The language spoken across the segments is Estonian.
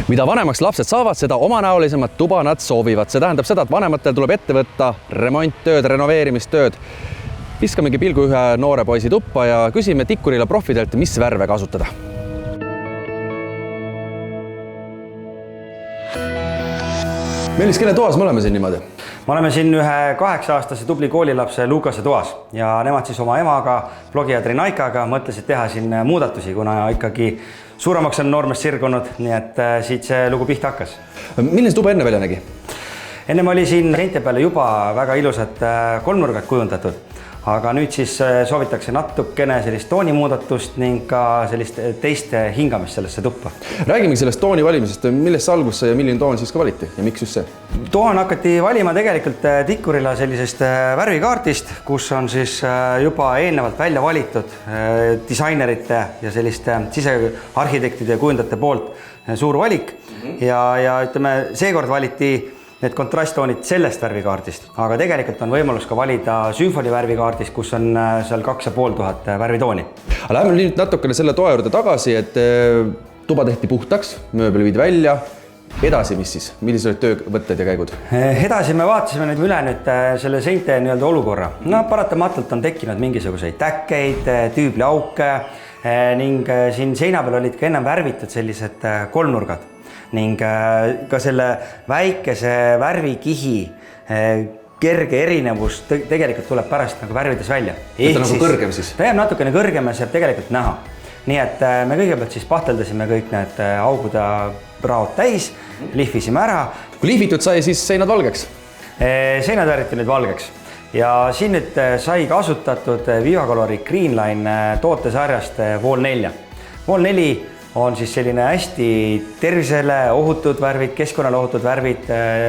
Mida vanemaks lapsed saavad, seda omanäolisemat tuba nad soovivad. See tähendab seda, et vanematel tuleb ette võtta remonttööd, renoveerimistööd. Viskamegi pilgu ühe noore poisi tuppa ja küsime Tikkurila profidelt, mis värve kasutada. Meelis, kelle toas me oleme siin niimoodi? Me oleme siin ühe 8-aastase tubli koolilapse Lukase toas ja nemad siis oma emaga, blogija Trinaikaga mõtlesid teha siin muudatusi, kuna ikkagi suuremaks on noormest sirgunud, nii et siit see lugu pihta hakkas. Milline tuba enne välja nägi? Ennem oli siin seinte peale juba väga ilusad kolmnurgad kujundatud, aga nüüd siis soovitakse natukene sellist toonimuudatust ning ka sellist teist hingamist sellesse tuppa. Räägime sellest tooni valimisest, millest see algus ja milline toon siis ka valiti ja miks just see? Toon hakati valima tegelikult Tikkurila sellisest värvikaartist, kus on siis juba eelnevalt välja valitud disainerite ja selliste sisearhitektide ja kujundajate poolt suur valik ja ütleme, seekord valiti need kontrasttoonid sellest värvikaardist, aga tegelikult on võimalus ka valida sümfoni värvikaardist, kus on seal 2500 värvitooni. Läheme nüüd natukene selle toa juurde tagasi, et tuba tehti puhtaks, mööbel viidi välja. Edasi, mis siis? Millised olid töövõtted ja käigud? Edasi me vaatasime nüüd üle selle seinte olukorra. Paratamatult on tekkinud mingisuguseid täkkeid, tüübliauke ning siin seina peal olid ka ennem värvitud sellised kolmnurgad. Ning ka selle väikese värvikihi kerge erinevus tegelikult tuleb pärast nagu värvides välja. Ta nagu kõrgem siis? Ta jääb natukene kõrgem ja see jääb tegelikult näha. Nii et me kõigepealt siis pahteldasime kõik need augud ja raod täis, lihvisime ära. Kui lihvitud sai, siis seinad valgeks? Seinad värviti nüüd valgeks. Ja siin nüüd sai kasutatud Vivacolori Greenline tootesarjast Wall 4. Wall 4 on siis selline hästi tervisele ohutud värvid, keskkonnale ohutud värvid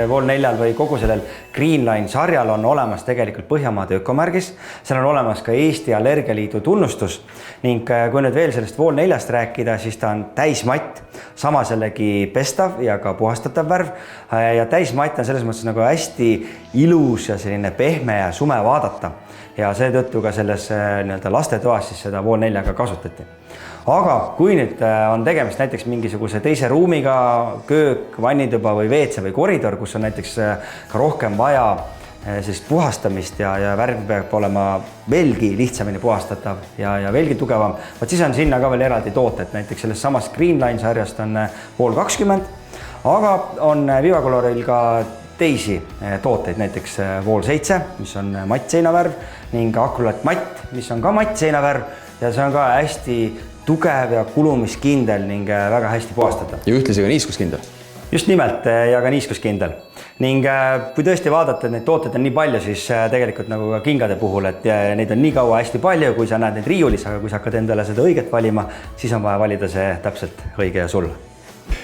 Wall 4 või kogu sellel Greenline sarjal on olemas tegelikult Põhjamaade ökomärgis. Seal on olemas ka Eesti Allergialiidu tunnustus ning kui nüüd veel sellest Wall 4-st rääkida, siis ta on täismatt, sama jällegi pestav ja ka puhastatav värv ja täismatt on selles mõttes nagu hästi ilus ja selline pehme ja sume vaadata ja seetõttu ka selles lastetoas siis seda Wall 4-ga kasutati. Aga kui nüüd on tegemist näiteks mingisuguse teise ruumiga, köök, vannituba või WC või koridor, kus on näiteks ka rohkem vaja sellist puhastamist ja värv peab olema veelgi lihtsamini puhastatav ja veelgi tugevam, siis on sinna ka veel eraldi tooted. Näiteks sellest samast Greenline sarjast on Wall 20, aga on Vivacoloril ka teisi tooteid, näiteks Wall 7, mis on mattseinavärv ning Acrylat matt, mis on ka mattseinavärv ja see on ka hästi tugev ja kulumiskindel ning väga hästi puhastatav. Ja ühtlasi ka niiskuskindel. Just nimelt ja ka niiskuskindel. Ning kui tõesti vaadata, et neid tooteid on nii palju, siis tegelikult nagu ka kingade puhul, et neid on nii kaua hästi palju, kui sa näed neid riiulis, aga kui sa hakkad endale seda õiget valima, siis on vaja valida see täpselt õige ja sul.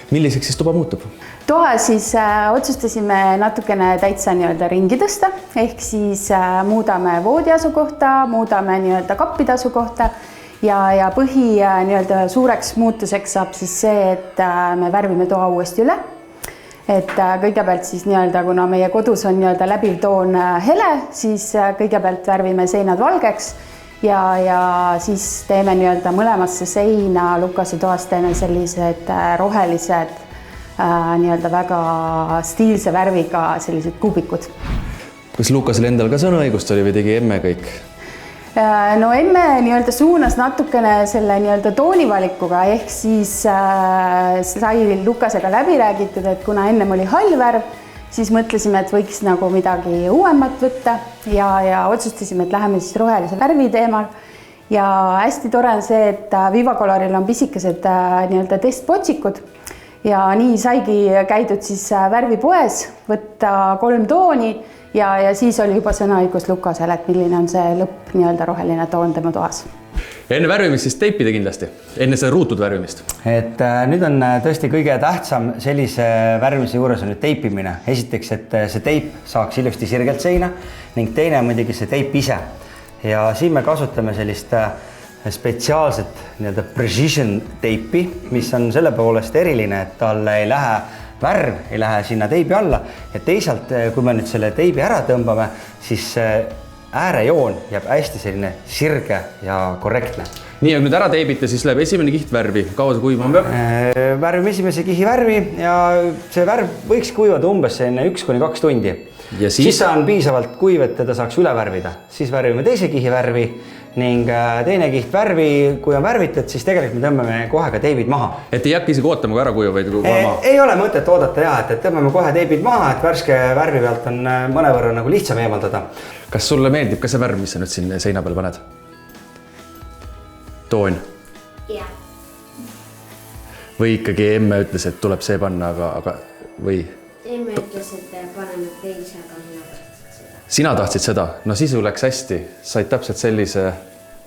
Milliseks siis tuba muutub? Toa siis otsustasime natukene täitsa ringi tõsta, ehk siis muudame voodi asukohta, muudame kappide asukohta ja põhi suureks muutuseks saab siis see, et me värvime toa uuesti üle. Et kõigepealt siis kuna meie kodus on läbiv toon hele, siis kõigepealt värvime seinad valgeks ja siis teeme mõlemasse seina Lukase toas teeme sellised rohelised väga stiilse värviga sellised kuubikud. Kas Lukasel endal ka sõnaõigust oli või tegi emme kõik? No emme suunas natukene selle toonivalikuga, ehk siis sai Lukasega läbi räägitud, et kuna ennem oli hall värv, siis mõtlesime, et võiks nagu midagi uuemat võtta ja otsustasime, et läheme siis rohelise värvi teemal. Ja hästi tore on see, et Vivacoloril on pisikesed testpotsikud ja nii saigi käidud siis värvipoes võtta 3 tooni ja siis oli juba sõnaõigus Lukasel, et milline on see lõpp roheline toon tema toas. Ja enne värvimist siis teipida kindlasti, enne seda ruutud värvimist. Et nüüd on tõesti kõige tähtsam sellise värvimise juures on nüüd teipimine. Esiteks, et see teip saaks ilusti sirgelt seina ning teine on muidugi see teip ise. Ja siin me kasutame sellist spetsiaalset precision teipi, mis on selle poolest eriline, et tal ei lähe värv ei lähe sinna teibi alla ja teisalt, kui me nüüd selle teibi ära tõmbame, siis äärejoon jääb hästi selline sirge ja korrektne. nii, aga nüüd ära teebite, siis läheb esimene kiht värvi. Kaua see kuivama peab? Värvime esimese kihi värvi ja see värv võiks kuivada umbes enne 1–2 tundi. Ja siis on piisavalt kuiv, et teda saaks üle värvida. Siis värvime teise kihi värvi ning teine kiht värvi, kui on värvitud, siis tegelikult me tõmbame kohe ka teibid maha. Et ei hakka isegi ootama, kui ära kuiva, vaid kohe maha? Ei ole mõtet oodata jah, et tõmbame kohe teibid maha, et värske värvi pealt on mõnevõrra nagu lihtsam eemaldada. Kas sulle meeldib ka see värv, mis sa nüüd siin seina peal paned? Toon? Jah. Või ikkagi emme ütles, et tuleb see panna, aga või? Emme ütles, et paneme teise, aga mina tahtsin seda. Sina tahtsid seda? No sisu läks hästi. Said täpselt sellise,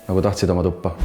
nagu tahtsid oma tuppa.